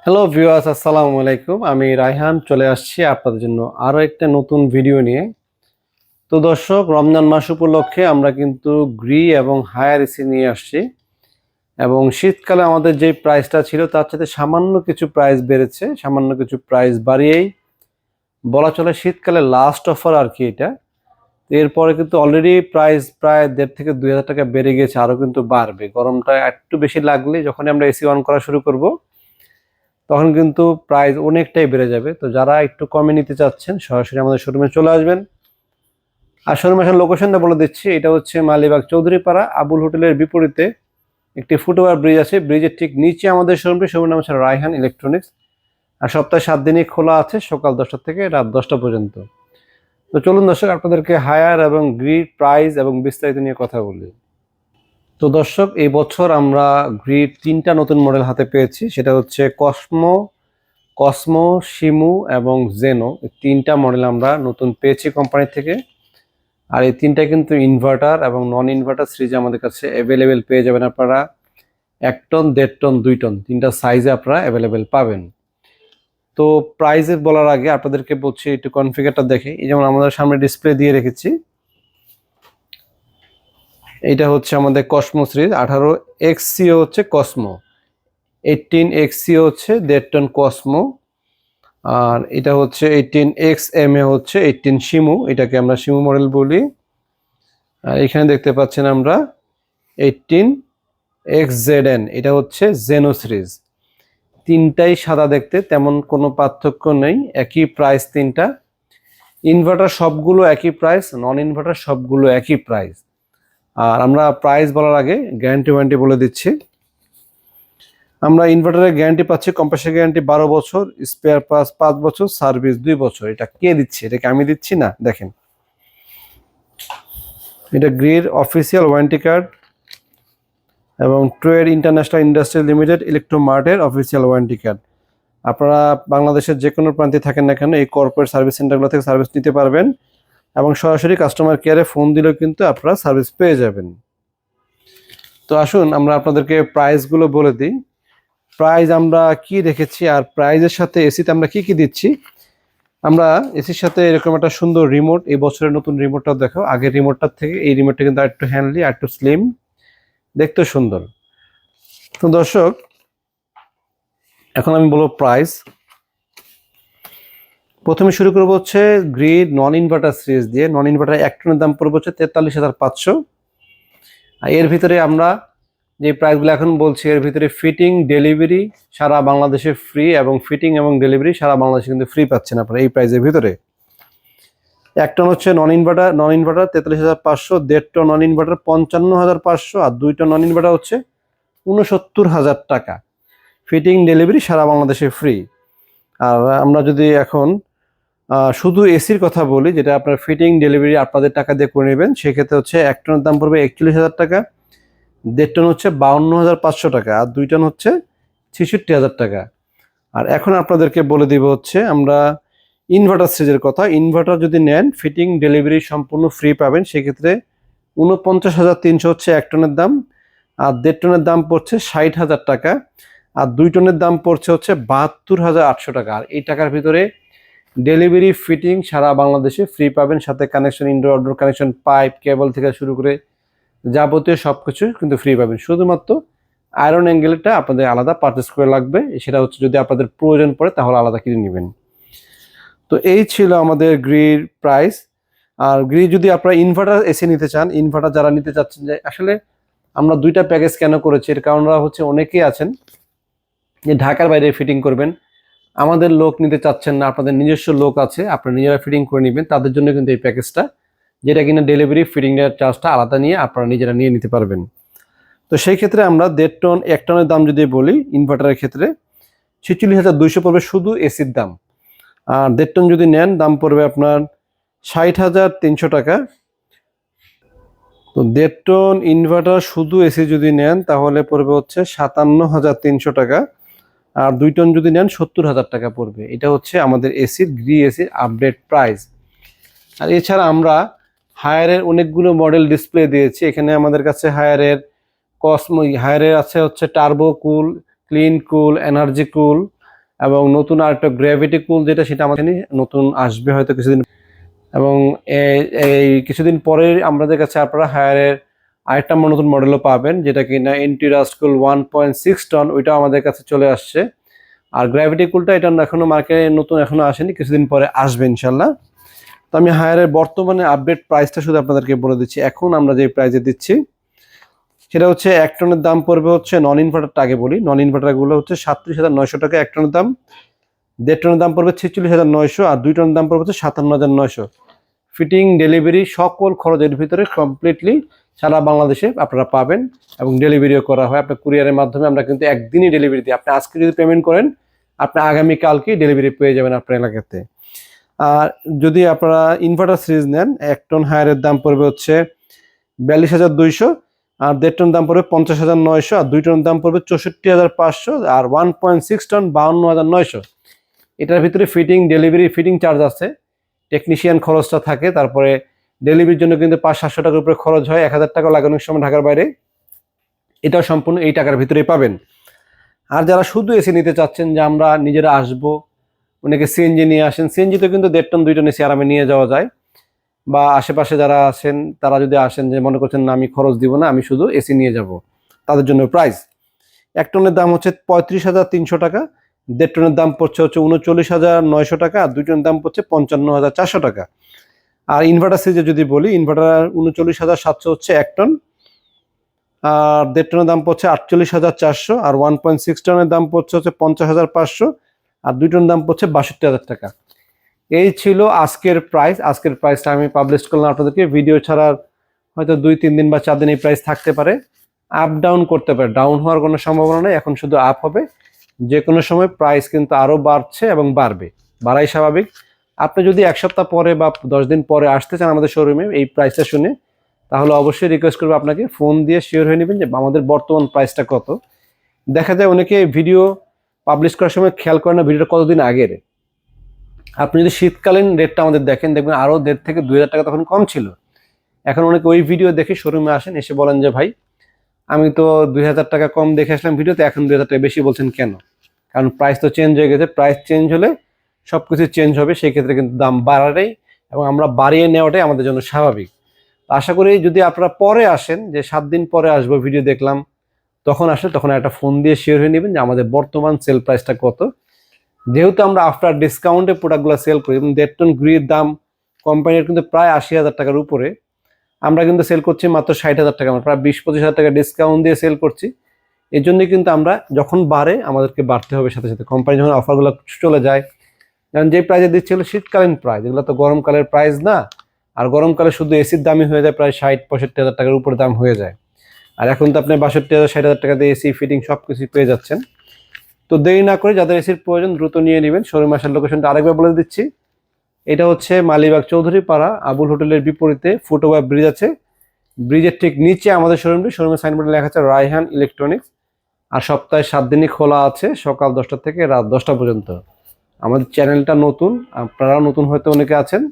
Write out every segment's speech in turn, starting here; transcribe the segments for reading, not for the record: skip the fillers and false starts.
Hello viewers, আসসালামু আলাইকুম। আমি রায়হান চলে আসছি আপনাদের জন্য আরও একটা নতুন ভিডিও নিয়ে। তো দর্শক, রমজান মাস উপলক্ষে আমরা কিন্তু গ্রি এবং হায়ার এসি নিয়ে আসছি এবং শীতকালে আমাদের যে প্রাইসটা ছিল তার সাথে সামান্য কিছু প্রাইস বেড়েছে, সামান্য কিছু প্রাইস বাড়িয়েই বলা চলে শীতকালে লাস্ট অফার আর কি এটা। এরপরে কিন্তু অলরেডি প্রাইস প্রায় 1.5 থেকে 2,000 টাকা বেড়ে গেছে, আরও কিন্তু বাড়বে। গরমটা একটু বেশি লাগলে যখনই আমরা এসি অন করা শুরু করব তখন কিন্তু প্রাইস অনেকটাই বেড়ে যাবে। তো যারা একটু কমে নিতে চাচ্ছেন সরাসরি আমাদের শোরুমে চলে আসবেন। আর শোরুমে আসার লোকেশনটা বলে দিচ্ছি, এটা হচ্ছে মালিবাগ চৌধুরীপাড়া আবুল হোটেলের বিপরীতে একটি ফুটওভার ব্রিজ আছে, ব্রিজের ঠিক নিচে আমাদের শোরুমটি। শোরুমের নাম হচ্ছে রায়হান ইলেকট্রনিক্স। আর সপ্তাহে 7 দিনই খোলা আছে, সকাল 10টা থেকে রাত 10টা পর্যন্ত। তো চলুন দর্শক, আপনাদেরকে হায়ার এবং গ্রিড প্রাইস এবং বিস্তারিত নিয়ে কথা বলি। তো দর্শক, এই বছর আমরা গ্রিড 3টা নতুন মডেল হাতে পেয়েছি। সেটা হচ্ছে কসমো, শিমু এবং জেনো। এই 3টা মডেল আমরা নতুন পেয়েছি কোম্পানি থেকে। আর এই 3টা কিন্তু ইনভার্টার এবং নন ইনভার্টার সিরিজে আমাদের কাছে অ্যাভেলেবেল পেয়ে যাবেন আপনারা। 1 টন, 1.5 টন, 2 টন 3টা সাইজে আপনারা অ্যাভেলেবেল পাবেন। তো প্রাইসে বলার আগে আপনাদেরকে বলছি একটু কনফিগারটা দেখে। এই যেমন আমাদের সামনে ডিসপ্লে দিয়ে রেখেছি, এইটা হচ্ছে আমাদের কসমো সিরিজ। 18 এক্সসিও হচ্ছে কসমো, 18 এক্সসিও হচ্ছে 1.5 টন কসমো। আর এটা হচ্ছে 18 এক্স এম এ হচ্ছে 18 শিমু, এটাকে আমরা শিমু মডেল বলি। আর এখানে দেখতে পাচ্ছেন আমরা 18 এক্স জেড এন, এটা হচ্ছে জেনো সিরিজ। তিনটাই সাদা দেখতে, তেমন কোনো পার্থক্য নেই, একই প্রাইস তিনটা। ইনভার্টার সবগুলো একই প্রাইস, নন ইনভার্টার সবগুলো একই প্রাইস। আর আমরা প্রাইস বলার আগে গ্যারান্টি ওয়ারেন্টি বলে দিচ্ছি। আমরা ইনভার্টারের গ্যারান্টি পাচ্ছি, কম্প্রেসার গ্যারান্টি 12 বছর, স্পেয়ার পার্টস 5 বছর, সার্ভিস 2 বছর। এটা কে দিচ্ছে? এটাকে আমি দিচ্ছি না, দেখেন এটা গ্রির অফিসিয়াল ওয়ারেন্টি কার্ড এবং ট্রেড ইন্টারন্যাশনাল ইন্ডাস্ট্রি লিমিটেড ইলেকট্রোমার্টের অফিসিয়াল ওয়ারেন্টি কার্ড। আপনারা বাংলাদেশের যে কোনো প্রান্তে থাকেন না কেন এই কর্পোরেট সার্ভিস সেন্টারগুলো থেকে সার্ভিস নিতে পারবেন এবং সরাসরি কাস্টমার কেয়ারে ফোন দিলেও কিন্তু আপনারা সার্ভিস পেয়ে যাবেন। তো আসুন আমরা আপনাদেরকে প্রাইসগুলো বলে দিই। প্রাইস আমরা কি রেখেছি আর প্রাইজের সাথে এসিতে আমরা কি কি দিচ্ছি। আমরা এসির সাথে এরকম একটা সুন্দর রিমোট, এই বছরের নতুন রিমোটটা দেখো, আগের রিমোটটার থেকে এই রিমোটটা কিন্তু আরেকটু হ্যান্ডলি, আরেকটু স্লিম, দেখতে সুন্দর। তো দর্শক, এখন আমি বলবো প্রাইস। প্রথমে শুরু করবো হচ্ছে গ্রিড নন ইনভার্টার সিরিজ দিয়ে। নন ইনভার্টার 1 টনের দাম পড়বে হচ্ছে 43,500। আর এর ভিতরে আমরা যে প্রাইসগুলো এখন বলছি, এর ভিতরে ফিটিং ডেলিভারি সারা বাংলাদেশে ফ্রি, এবং ফিটিং এবং ডেলিভারি সারা বাংলাদেশে কিন্তু ফ্রি পাচ্ছেন আপনারা এই প্রাইসের ভিতরে। 1 টন হচ্ছে non inverter 43,500, 1.5 ton non inverter 55,500, আর 2 টন নন ইনভার্টার হচ্ছে 69,000 টাকা। ফিটিং ডেলিভারি সারা বাংলাদেশে ফ্রি। আর আমরা যদি এখন শুধু এসির কথা বলি, যেটা আপনার ফিটিং ডেলিভারি আপনাদের টাকা দিয়ে করে নেবেন, সেক্ষেত্রে হচ্ছে 1 টনের দাম পড়বে 41,000 টাকা, 1.5 টন হচ্ছে 52,500 টাকা, আর 2 টন হচ্ছে 66,000 টাকা। আর এখন আপনাদেরকে বলে দিব হচ্ছে আমরা ইনভার্টার সিরিজের কথা। ইনভার্টার যদি নেন ফিটিং ডেলিভারি সম্পূর্ণ ফ্রি পাবেন, সেক্ষেত্রে 49,300 হচ্ছে 1 টনের দাম, আর 1.5 টনের দাম পড়ছে 60,000 টাকা, আর 2 টনের দাম পড়ছে হচ্ছে 72,800 টাকা। আর এই টাকার ভিতরে ডেলিভারি ফিটিং সারা বাংলাদেশে ফ্রি পাবেন, সাথে connection, indoor outdoor connection, pipe cable থেকে শুরু করে যাবতীয় সব কিছু কিন্তু ফ্রি পাবেন। শুধুমাত্র আয়রন অ্যাঙ্গেলটা আপনাদের আলাদা পারচেস করে লাগবে, সেটা হচ্ছে যদি আপনাদের প্রয়োজন পড়ে তাহলে আলাদা কিনে নেবেন। তো এই ছিল আমাদের গ্রির প্রাইস। আর গ্রি যদি আপনারা ইনভার্টার এসে নিতে চান, ইনভার্টার যারা নিতে চাচ্ছেন, যে আসলে আমরা 2টা প্যাকেজ কেন করেছি, এর কারণরা হচ্ছে অনেকেই আছেন যে ঢাকার বাইরে ফিটিং করবেন, আমাদের লোক নিতে চাচ্ছেন না, আপনাদের নিজস্ব লোক আছে, আপনারা নিজেরা ফিটিং করে নেবেন, তাদের জন্য কিন্তু এই প্যাকেজটা, যেটা কিনা ডেলিভারি ফিটিংয়ের চার্জটা আলাদা নিয়ে আপনারা নিজেরা নিয়ে নিতে পারবেন। তো সেই ক্ষেত্রে আমরা 1.5 টন 1 টনের দাম যদি বলি, ইনভার্টারের ক্ষেত্রে 46,200 পড়বে শুধু এসির দাম। আর 1.5 টন যদি নেন দাম পড়বে আপনার 60,300 টাকা। তো 1.5 টন ইনভার্টার শুধু এসি যদি নেন তাহলে পড়বে হচ্ছে 57,300 টাকা, আর 2 টন যদি নেন 70,000 টাকা পড়বে। এটা হচ্ছে আমাদের এসির গ্রি এসির আপডেট প্রাইস। আর এছাড়া আমরা হায়ারের অনেকগুলো মডেল ডিসপ্লে দিয়েছি। এখানে আমাদের কাছে হায়ারের আছে হচ্ছে টার্বো কুল, ক্লিন কুল, এনার্জি কুল, এবং নতুন আরেকটা গ্র্যাভিটি কুল যেটা সেটা আমাদের নতুন আসবে হয়তো কিছুদিন, এবং এই কিছুদিন পরে আমাদের কাছে আপনারা হায়ারের আরেকটা নতুন মডেলও পাবেন যেটা কিনা এন্টি রাস্ট কুল 1.6 টন, ওইটাও আমাদের কাছে চলে আসছে। আর গ্র্যাভিটি কুলটা এটা এখনো মার্কেটে নতুন এখনো আসেনি, কিছুদিন পরে আসবে ইনশাল্লাহ। তো আমি হায়ারের বর্তমানে আপডেট প্রাইসটা শুধু আপনাদেরকে বলে দিচ্ছি। এখন আমরা যে প্রাইসে দিচ্ছি সেটা হচ্ছে 1 টনের দাম পড়বে হচ্ছে নন ইনভার্টারটা আগে বলি, নন ইনভার্টারগুলো হচ্ছে 37,900 টাকা 1 টনের দাম, 1.5 টনের দাম পড়বে 46,900, আর 2 টনের দাম পড়বে হচ্ছে 57,900। ফিটিং ডেলিভারি সকল খরচের ভিতরে কমপ্লিটলি সারা বাংলাদেশে আপনারা পাবেন, এবং ডেলিভারিও করা হয় আপনার কুরিয়ারের মাধ্যমে। আমরা কিন্তু একদিনই ডেলিভারি দিই, আপনি আজকে যদি পেমেন্ট করেন আপনি আগামীকালকেই ডেলিভারি পেয়ে যাবেন আপনার এলাকাতে। আর যদি আপনারা ইনভার্টার সিরিজ নেন 1 টন হায়ারের দাম পড়বে হচ্ছে 42,200, আর 1.5 টন দাম পড়বে 50,900, আর 2 টন দাম পড়বে 64,500, আর 1.6 টন 52,900। এটার ভিতরে ফিটিং ডেলিভারি ফিটিং চার্জ আছে, টেকনিশিয়ান খরচটা থাকে, তারপরে ডেলিভারির জন্য কিন্তু 500-700 টাকার উপরে খরচ হয়, 1,000 টাকা লাগানোর সময় ঢাকার বাইরে, এটাও সম্পূর্ণ এই টাকার ভিতরেই পাবেন। আর যারা শুধু এসি নিতে চাচ্ছেন যে আমরা নিজেরা আসবো, অনেকে সিএনজি নিয়ে আসেন, সিএনজিতে কিন্তু 1.5 টন 2 টন এসি আরামে নিয়ে যাওয়া যায়। বা আশেপাশে যারা আছেন তারা যদি আসেন যে মনে করছেন না আমি খরচ দিব না, আমি শুধু এসি নিয়ে যাব, তাদের জন্য প্রাইস 1 টনের দাম হচ্ছে 35,300 টাকা, 1.5 টনের দাম পড়ছে হচ্ছে 39,900 টাকা, আর 2 টনের দাম পড়ছে 55,400 টাকা। আর ইনভার্টার সিরিজে যদি বলি, ইনভার্টার 39,700 হচ্ছে 1 টন, আর 1.5 টনের দাম পড়ছে 48,400, আর 1.6 টনের দাম পড়ছে হচ্ছে 50,500, আর 2 টনের দাম পড়ছে 62,000 টাকা। এই ছিল আজকের প্রাইস। আজকের প্রাইসটা আমি পাবলিশ করলাম আপনাদেরকে, ভিডিও ছাড়ার হয়তো 2-3 দিন বা 4 দিন এই প্রাইস থাকতে পারে, আপ ডাউন করতে পারে, ডাউন হওয়ার কোনো সম্ভাবনা নেই, এখন শুধু আপ হবে। যে কোনো সময় প্রাইস কিন্তু আরও বাড়ছে এবং বাড়বে, বাড়াই স্বাভাবিক। আপনি যদি 1 সপ্তাহ পরে বা 10 দিন পরে আসতে চান আমাদের শোরুমে এই প্রাইসটা শুনে, তাহলে অবশ্যই রিকোয়েস্ট করবো আপনাকে ফোন দিয়ে শিওর হয়ে নেবেন যে আমাদের বর্তমান প্রাইসটা কত। দেখা যায় অনেকে ভিডিও পাবলিশ করার সময় খেয়াল করে না ভিডিওটা কতদিন আগের। আপনি যদি শীতকালীন রেটটা আমাদের দেখেন, দেখবেন আরও 1,500 থেকে 2,000 টাকা তখন কম ছিল। এখন অনেকে ওই ভিডিও দেখে শোরুমে আসেন, এসে বলেন যে ভাই আমি তো 2,000 টাকা কম দেখে আসলাম ভিডিওতে, এখন 2,000 টাকা বেশি বলছেন কেন? কারণ প্রাইস তো চেঞ্জ হয়ে গেছে, প্রাইস চেঞ্জ হলে সব কিছু চেঞ্জ হবে, সেই ক্ষেত্রে কিন্তু দাম বাড়াটাই এবং আমরা বাড়িয়ে নেওয়াটাই আমাদের জন্য স্বাভাবিক। আশা করি যদি আপনারা পরে আসেন, যে 7 দিন পরে আসবো ভিডিও দেখলাম, তখন আসলে তখন একটা ফোন দিয়ে শিওর হয়ে নেবেন যে আমাদের বর্তমান সেল প্রাইসটা কত। যেহেতু আমরা আফটার ডিসকাউন্টে প্রোডাক্টগুলো সেল করি, এবং 1.5 টন গ্রির দাম কোম্পানির কিন্তু প্রায় 80,000 টাকার উপরে, আমরা কিন্তু সেল করছি মাত্র 60,000 টাকা, আমরা প্রায় 20-25,000 টাকা ডিসকাউন্ট দিয়ে সেল করছি। এই জন্যই কিন্তু আমরা যখন বাড়ে আমাদেরকে বাড়তে হবে সাথে সাথে, কোম্পানি যখন অফারগুলো চলে যায়, কারণ যে প্রাইসে দিচ্ছিল শীতকালীন প্রাইস, এগুলো তো গরমকালের প্রাইস না। আর গরমকালে শুধু এসির দামই হয়ে যায় প্রায় 60-65,000 টাকার উপরে দাম হয়ে যায়, আর এখন তো আপনি 62,000-60,000 টাকা দিয়ে এসি ফিটিং সব কিছু পেয়ে যাচ্ছেন। তো দেরি না করে যাদের এসির প্রয়োজন দ্রুত নিয়ে নেবেন। শোরুম আসার লোকেশনটা আরেকবার বলে দিচ্ছি, এটা হচ্ছে মালিবাগ চৌধুরী পাড়া, আবুল হোটেলের বিপরীতে ফুটওভার ব্রিজ আছে, ব্রিজের ঠিক নিচে আমাদের শোরুমটি। শোরুমের সাইনবোর্ডে লেখা আছে রায়হান ইলেকট্রনিক্স। আর সপ্তাহে 7 দিনই খোলা আছে, সকাল 10টা থেকে রাত 10টা পর্যন্ত। আমাদের চ্যানেলটা নতুন, আপনারাও নতুন হয়তো অনেকে আছেন।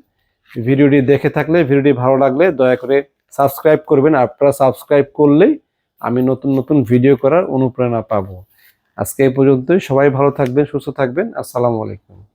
ভিডিওটি দেখে থাকলে, ভিডিওটি ভালো লাগলে দয়া করে সাবস্ক্রাইব করবেন। আপনারা সাবস্ক্রাইব করলেই আমি নতুন নতুন ভিডিও করার অনুপ্রেরণা পাবো। আজকে এই পর্যন্তই, সবাই ভালো থাকবেন, সুস্থ থাকবেন। আসসালামু আলাইকুম।